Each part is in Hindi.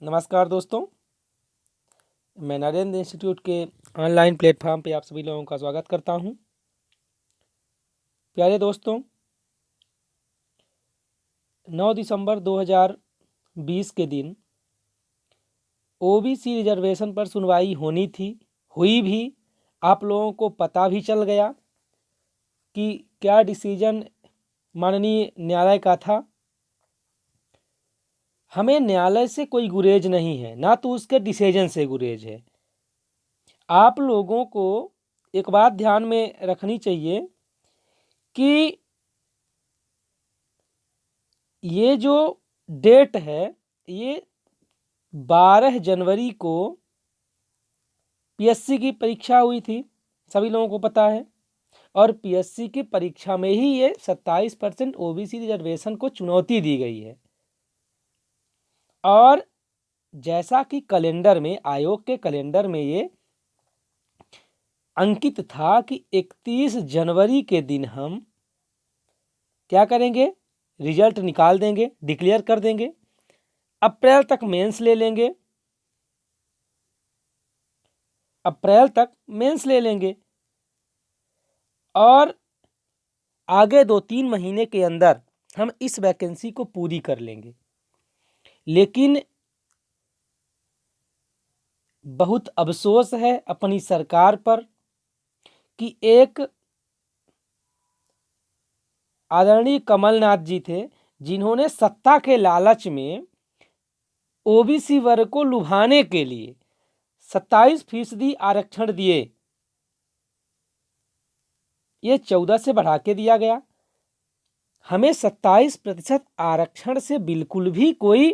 नमस्कार दोस्तों, मैं नरेंद्र इंस्टीट्यूट के ऑनलाइन प्लेटफॉर्म पे आप सभी लोगों का स्वागत करता हूं। प्यारे दोस्तों, 9 दिसंबर 2020 के दिन ओबीसी रिजर्वेशन पर सुनवाई होनी थी, हुई भी। आप लोगों को पता भी चल गया कि क्या डिसीजन माननीय न्यायालय का था। हमें न्यायालय से कोई गुरेज नहीं है, ना तो उसके डिसीजन से गुरेज है। आप लोगों को एक बात ध्यान में रखनी चाहिए कि ये जो डेट है, ये 12 जनवरी को पीएससी की परीक्षा हुई थी, सभी लोगों को पता है। और पीएससी की परीक्षा में ही ये 27% ओबीसी रिजर्वेशन को चुनौती दी गई है। और जैसा कि कैलेंडर में, आयोग के कैलेंडर में ये अंकित था कि 31 जनवरी के दिन हम क्या करेंगे, रिजल्ट निकाल देंगे, डिक्लेयर कर देंगे, अप्रैल तक मेंस ले लेंगे, अप्रैल तक मेंस ले लेंगे और आगे 2-3 महीने के अंदर हम इस वैकेंसी को पूरी कर लेंगे। लेकिन बहुत अफसोस है अपनी सरकार पर कि एक आदरणीय कमलनाथ जी थे, जिन्होंने सत्ता के लालच में ओबीसी वर्ग को लुभाने के लिए 27% आरक्षण दिए। ये 14 से बढ़ा के दिया गया। हमें 27% आरक्षण से बिल्कुल भी कोई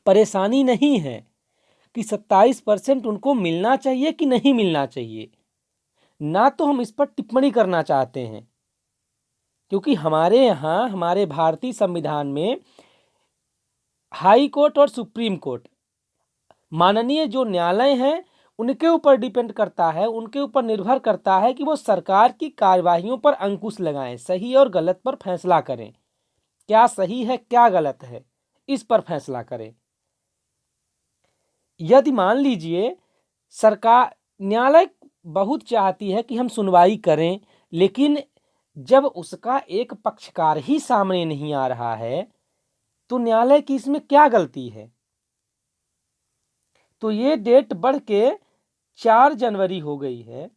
परेशानी नहीं है कि 27% उनको मिलना चाहिए कि नहीं मिलना चाहिए। ना तो हम इस पर टिप्पणी करना चाहते हैं, क्योंकि हमारे यहाँ, हमारे भारतीय संविधान में हाई कोर्ट और सुप्रीम कोर्ट, माननीय जो न्यायालय हैं, उनके ऊपर डिपेंड करता है, उनके ऊपर निर्भर करता है कि वो सरकार की कार्यवाहियों पर अंकुश लगाएं, सही और गलत पर फैसला करें। क्या सही है, क्या गलत है, इस पर फैसला करें। यदि मान लीजिए सरकार, न्यायालय बहुत चाहती है कि हम सुनवाई करें, लेकिन जब उसका एक पक्षकार ही सामने नहीं आ रहा है तो न्यायालय की इसमें क्या गलती है। तो ये डेट बढ़ के 4 जनवरी हो गई है।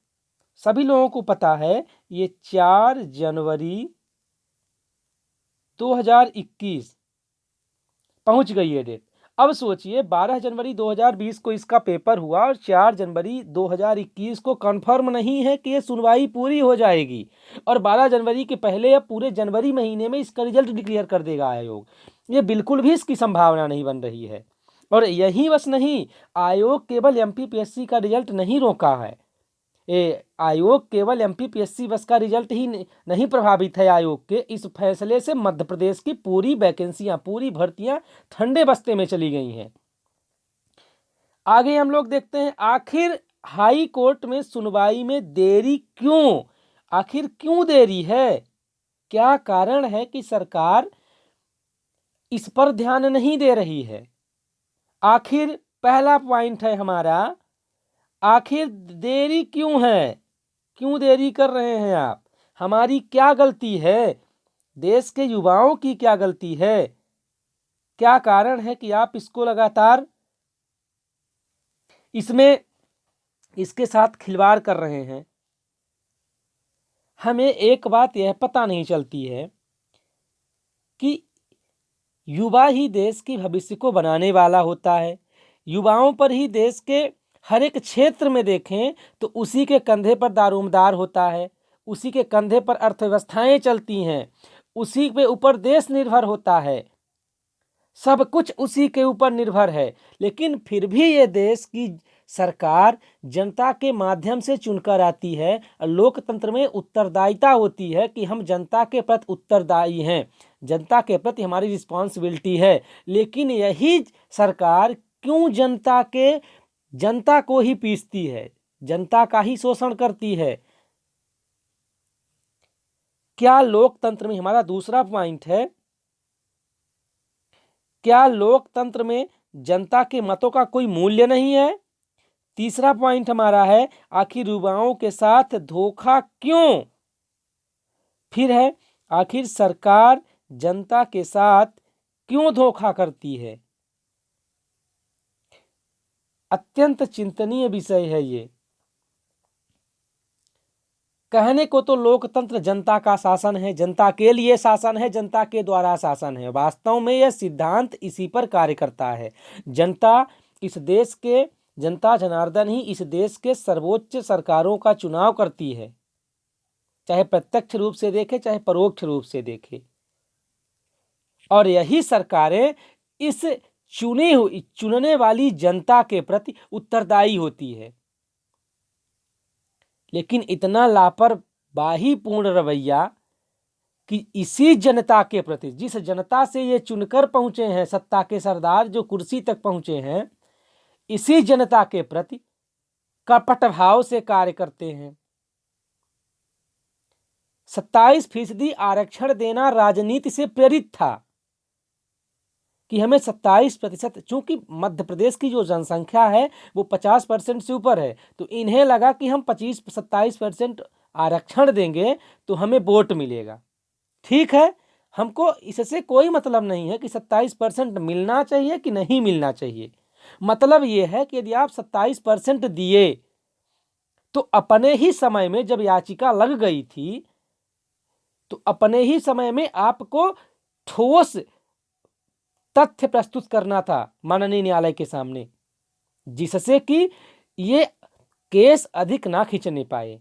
सभी लोगों को पता है ये 4 जनवरी 2021 पहुंच गई है डेट। अब सोचिए, 12 जनवरी 2020 को इसका पेपर हुआ और 4 जनवरी 2021 को कंफर्म नहीं है कि ये सुनवाई पूरी हो जाएगी, और 12 जनवरी के पहले या पूरे जनवरी महीने में इसका रिजल्ट डिक्लेयर कर देगा आयोग। ये बिल्कुल भी इसकी संभावना नहीं बन रही है। और यही बस नहीं, आयोग केवल एमपीपीएससी का रिजल्ट नहीं रोका है। आयोग केवल एमपीपीएससी बस का रिजल्ट ही नहीं प्रभावित है। आयोग के इस फैसले से मध्य प्रदेश की पूरी वैकेंसियां, पूरी भर्तियां ठंडे बस्ते में चली गई हैं। आगे हम लोग देखते हैं, आखिर हाई कोर्ट में सुनवाई में देरी क्यों, आखिर क्यों देरी है, क्या कारण है कि सरकार इस पर ध्यान नहीं दे रही है। आखिर पहला पॉइंट है हमारा, आखिर देरी क्यों है, क्यों देरी कर रहे हैं आप, हमारी क्या गलती है, देश के युवाओं की क्या गलती है, क्या कारण है कि आप इसको लगातार इसमें इसके साथ खिलवाड़ कर रहे हैं। हमें एक बात यह पता नहीं चलती है कि युवा ही देश की भविष्य को बनाने वाला होता है। युवाओं पर ही देश के हर एक क्षेत्र में देखें तो उसी के कंधे पर दारोमदार होता है, उसी के कंधे पर अर्थव्यवस्थाएं चलती हैं, उसी के ऊपर देश निर्भर होता है, सब कुछ उसी के ऊपर निर्भर है। लेकिन फिर भी ये देश की सरकार जनता के माध्यम से चुनकर आती है। लोकतंत्र में उत्तरदायिता होती है कि हम जनता के प्रति उत्तरदायी हैं, जनता के प्रति हमारी रिस्पॉन्सिबिलिटी है। लेकिन यही सरकार क्यों जनता को ही पीसती है, जनता का ही शोषण करती है। क्या लोकतंत्र में, हमारा दूसरा पॉइंट है, क्या लोकतंत्र में जनता के मतों का कोई मूल्य नहीं है। तीसरा पॉइंट हमारा है, आखिर युवाओं के साथ धोखा क्यों? फिर है, आखिर सरकार जनता के साथ क्यों धोखा करती है? अत्यंत चिंतनीय विषय है ये। कहने को तो लोकतंत्र जनता का शासन है, जनता के लिए शासन है, जनता के द्वारा शासन है। वास्तव में यह सिद्धांत इसी पर कार्य करता है। जनता जनार्दन ही इस देश के सर्वोच्च सरकारों का चुनाव करती है, चाहे प्रत्यक्ष रूप से देखे चाहे परोक्ष रूप से देखे। और यही सरकारें इस चुनने वाली जनता के प्रति उत्तरदायी होती है। लेकिन इतना लापरवाहीपूर्ण रवैया कि इसी जनता के प्रति, जिस जनता से ये चुनकर पहुंचे हैं, सत्ता के सरदार जो कुर्सी तक पहुंचे हैं, इसी जनता के प्रति कपट भाव से कार्य करते हैं। 27% आरक्षण देना राजनीति से प्रेरित था कि हमें 27%, चूंकि मध्य प्रदेश की जो जनसंख्या है वो 50% से ऊपर है, तो इन्हें लगा कि हम 27% आरक्षण देंगे तो हमें वोट मिलेगा। ठीक है, हमको इससे कोई मतलब नहीं है कि 27% मिलना चाहिए कि नहीं मिलना चाहिए। मतलब ये है कि यदि आप 27% दिए तो अपने ही समय में जब याचिका लग गई थी तो अपने ही समय में आपको ठोस तथ्य प्रस्तुत करना था माननीय न्यायालय के सामने, जिससे कि ये केस अधिक ना खींचने पाए।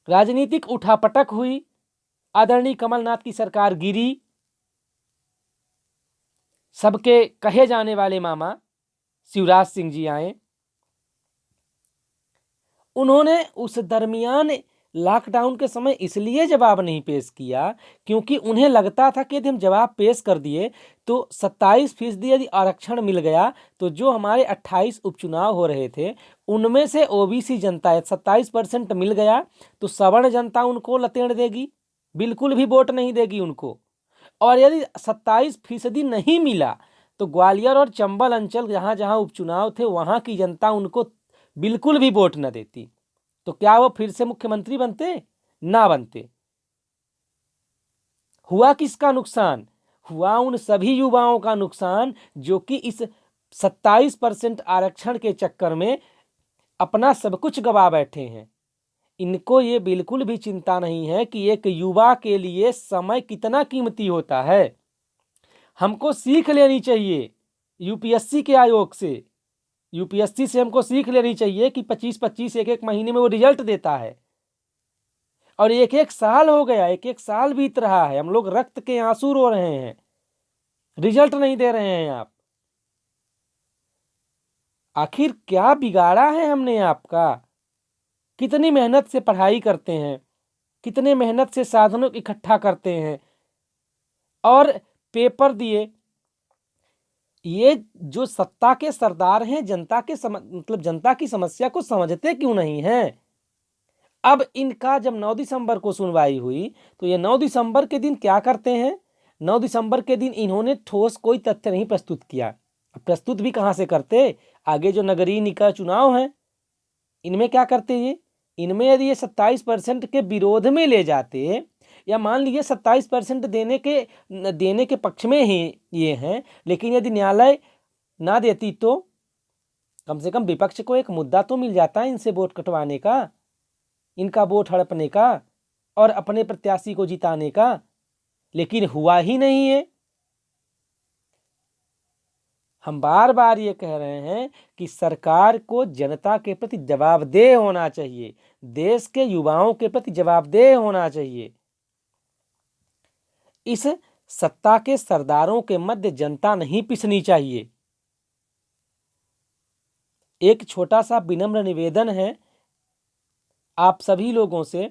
राजनीतिक उठापटक हुई, आदरणीय कमलनाथ की सरकार गिरी, सबके कहे जाने वाले मामा शिवराज सिंह जी आए। उन्होंने उस दरमियान लॉकडाउन के समय इसलिए जवाब नहीं पेश किया क्योंकि उन्हें लगता था कि यदि हम जवाब पेश कर दिए तो 27% यदि आरक्षण मिल गया तो जो हमारे 28 उपचुनाव हो रहे थे उनमें से ओबीसी जनता 27% मिल गया तो सवर्ण जनता उनको लतेड़ देगी, बिल्कुल भी वोट नहीं देगी उनको। और यदि 27% नहीं मिला तो ग्वालियर और चंबल अंचल जहाँ जहाँ उपचुनाव थे वहाँ की जनता उनको बिल्कुल भी वोट न देती, तो क्या वो फिर से मुख्यमंत्री बनते? ना बनते। हुआ किसका नुकसान? हुआ उन सभी युवाओं का नुकसान जो कि इस 27% आरक्षण के चक्कर में अपना सब कुछ गवा बैठे हैं। इनको ये बिल्कुल भी चिंता नहीं है कि एक युवा के लिए समय कितना कीमती होता है। हमको सीख लेनी चाहिए यूपीएससी के आयोग से, यूपीएससी से हमको सीख लेनी चाहिए कि 25-25 एक महीने में वो रिजल्ट देता है और एक साल हो गया, एक साल बीत रहा है, हम लोग रक्त के आंसू रो रहे हैं, रिजल्ट नहीं दे रहे हैं आप। आखिर क्या बिगाड़ा है हमने आपका? कितनी मेहनत से पढ़ाई करते हैं, कितने मेहनत से साधनों इकट्ठा करते हैं और पेपर दिए। ये जो सत्ता के सरदार हैं जनता के मतलब जनता की समस्या को समझते क्यों नहीं हैं? अब इनका जब 9 दिसंबर को सुनवाई हुई तो ये 9 दिसंबर के दिन क्या करते हैं? 9 दिसंबर के दिन इन्होंने ठोस कोई तथ्य नहीं प्रस्तुत किया। प्रस्तुत भी कहाँ से करते? आगे जो नगरीय निकाय चुनाव हैं इनमें क्या करते ये? इनमें यदि ये 27% के विरोध में ले जाते या मान लीजिए 27% देने के पक्ष में ही ये हैं, लेकिन यदि न्यायालय ना देती तो कम से कम विपक्ष को एक मुद्दा तो मिल जाता है इनसे वोट कटवाने का, इनका वोट हड़पने का और अपने प्रत्याशी को जिताने का। लेकिन हुआ ही नहीं है। हम बार बार ये कह रहे हैं कि सरकार को जनता के प्रति जवाबदेह होना चाहिए, देश के युवाओं के प्रति जवाबदेह होना चाहिए। इस सत्ता के सरदारों के मध्य जनता नहीं पिसनी चाहिए। एक छोटा सा विनम्र निवेदन है आप सभी लोगों से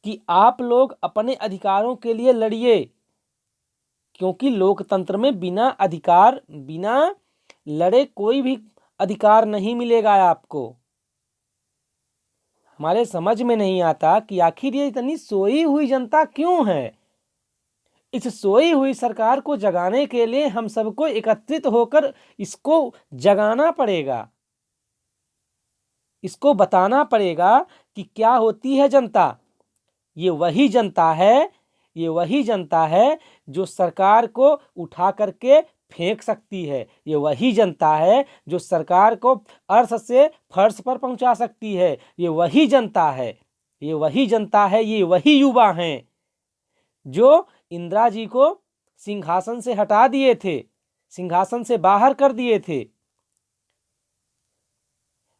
कि आप लोग अपने अधिकारों के लिए लड़िए, क्योंकि लोकतंत्र में बिना लड़े कोई भी अधिकार नहीं मिलेगा आपको। हमारे समझ में नहीं आता कि आखिर ये इतनी सोई हुई जनता क्यों है? इस सोई हुई सरकार को जगाने के लिए हम सबको एकत्रित होकर इसको जगाना पड़ेगा, इसको बताना पड़ेगा कि क्या होती है जनता। ये वही जनता है, ये वही जनता है जो सरकार को उठा करके फेंक सकती है। ये वही जनता है जो सरकार को अर्श से फर्श पर पहुंचा सकती है। ये वही जनता है, ये वही जनता है, ये वही युवा हैं जो इंदिरा जी को सिंहासन से हटा दिए थे, सिंहासन से बाहर कर दिए थे।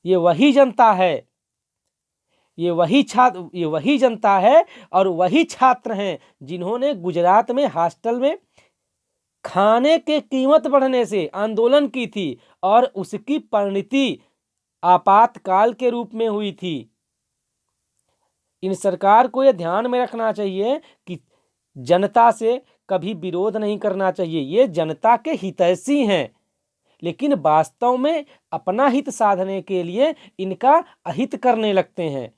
ये वही जनता है, ये वही जनता है और वही छात्र हैं जिन्होंने गुजरात में हॉस्टल में खाने के कीमत बढ़ने से आंदोलन की थी और उसकी परिणति आपातकाल के रूप में हुई थी। इन सरकार को यह ध्यान में रखना चाहिए कि जनता से कभी विरोध नहीं करना चाहिए। ये जनता के हितैषी हैं, लेकिन वास्तव में अपना हित साधने के लिए इनका अहित करने लगते हैं।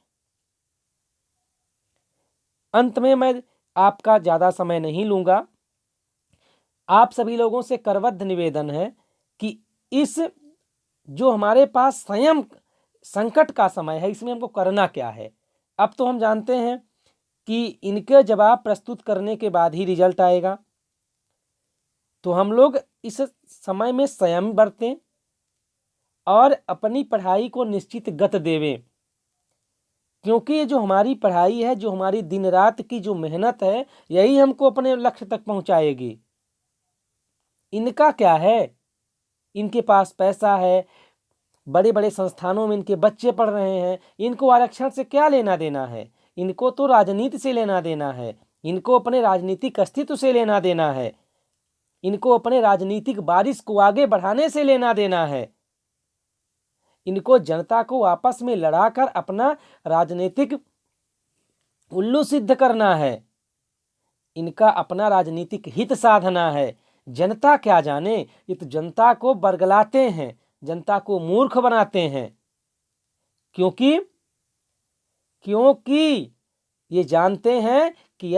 अंत में मैं आपका ज़्यादा समय नहीं लूँगा। आप सभी लोगों से करबद्ध निवेदन है कि इस जो हमारे पास स्वयं संकट का समय है, इसमें हमको करना क्या है। अब तो हम जानते हैं कि इनके जवाब प्रस्तुत करने के बाद ही रिजल्ट आएगा, तो हम लोग इस समय में संयम बरतें और अपनी पढ़ाई को निश्चित गति देवें, क्योंकि ये जो हमारी पढ़ाई है, जो हमारी दिन रात की जो मेहनत है, यही हमको अपने लक्ष्य तक पहुंचाएगी। इनका क्या है, इनके पास पैसा है, बड़े बड़े संस्थानों में इनके बच्चे पढ़ रहे हैं, इनको आरक्षण से क्या लेना देना है। इनको तो राजनीति से लेना देना है, इनको अपने राजनीतिक अस्तित्व से लेना देना है, इनको अपने राजनीतिक बारिश को आगे बढ़ाने से लेना देना है। इनको जनता को आपस में लड़ाकर अपना राजनीतिक उल्लू सिद्ध करना है, इनका अपना राजनीतिक हित साधना है। जनता क्या जाने, ये तो जनता को बरगलाते हैं, जनता को मूर्ख बनाते हैं, क्योंकि ये जानते हैं कि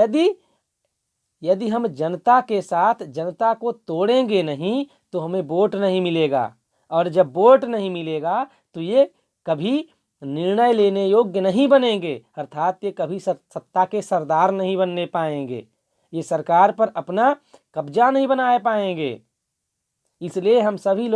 यदि हम जनता के साथ जनता को तोड़ेंगे नहीं तो हमें वोट नहीं मिलेगा, और जब वोट नहीं मिलेगा तो ये कभी निर्णय लेने योग्य नहीं बनेंगे, अर्थात ये कभी सत्ता के सरदार नहीं बनने पाएंगे, ये सरकार पर अपना कब्जा नहीं बना पाएंगे। इसलिए हम सभी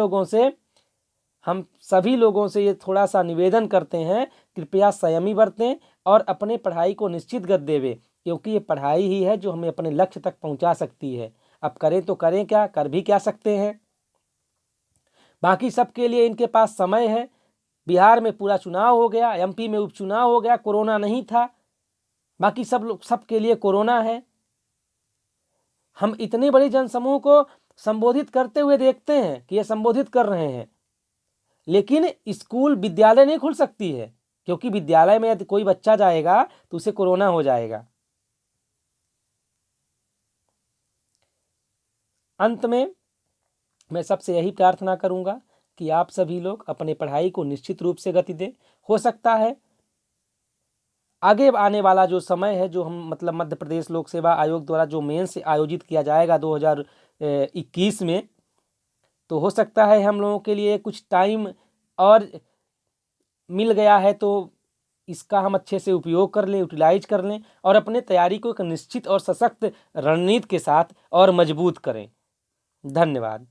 लोगों से ये थोड़ा सा निवेदन करते हैं, कृपया संयमी बरतें और अपने पढ़ाई को निश्चित गति देवें, क्योंकि ये पढ़ाई ही है जो हमें अपने लक्ष्य तक पहुंचा सकती है। अब करें तो करें क्या, कर भी क्या सकते हैं। बाकी सबके लिए इनके पास समय है। बिहार में पूरा चुनाव हो गया, एमपी में उपचुनाव हो गया, कोरोना नहीं था। बाकी सबके लिए कोरोना है। हम इतनी बड़ी जनसमूह को संबोधित करते हुए देखते हैं कि ये संबोधित कर रहे हैं, लेकिन स्कूल विद्यालय नहीं खुल सकती है, क्योंकि विद्यालय में यदि कोई बच्चा जाएगा तो उसे कोरोना हो जाएगा। अंत में मैं सबसे यही प्रार्थना करूंगा कि आप सभी लोग अपने पढ़ाई को निश्चित रूप से गति दें। हो सकता है आगे आने वाला जो समय है, जो हम मध्य प्रदेश लोक सेवा आयोग द्वारा जो मेंस आयोजित किया जाएगा 2021 में, तो हो सकता है हम लोगों के लिए कुछ टाइम और मिल गया है, तो इसका हम अच्छे से उपयोग कर लें, यूटिलाइज कर लें और अपने तैयारी को एक निश्चित और सशक्त रणनीति के साथ और मजबूत करें। धन्यवाद।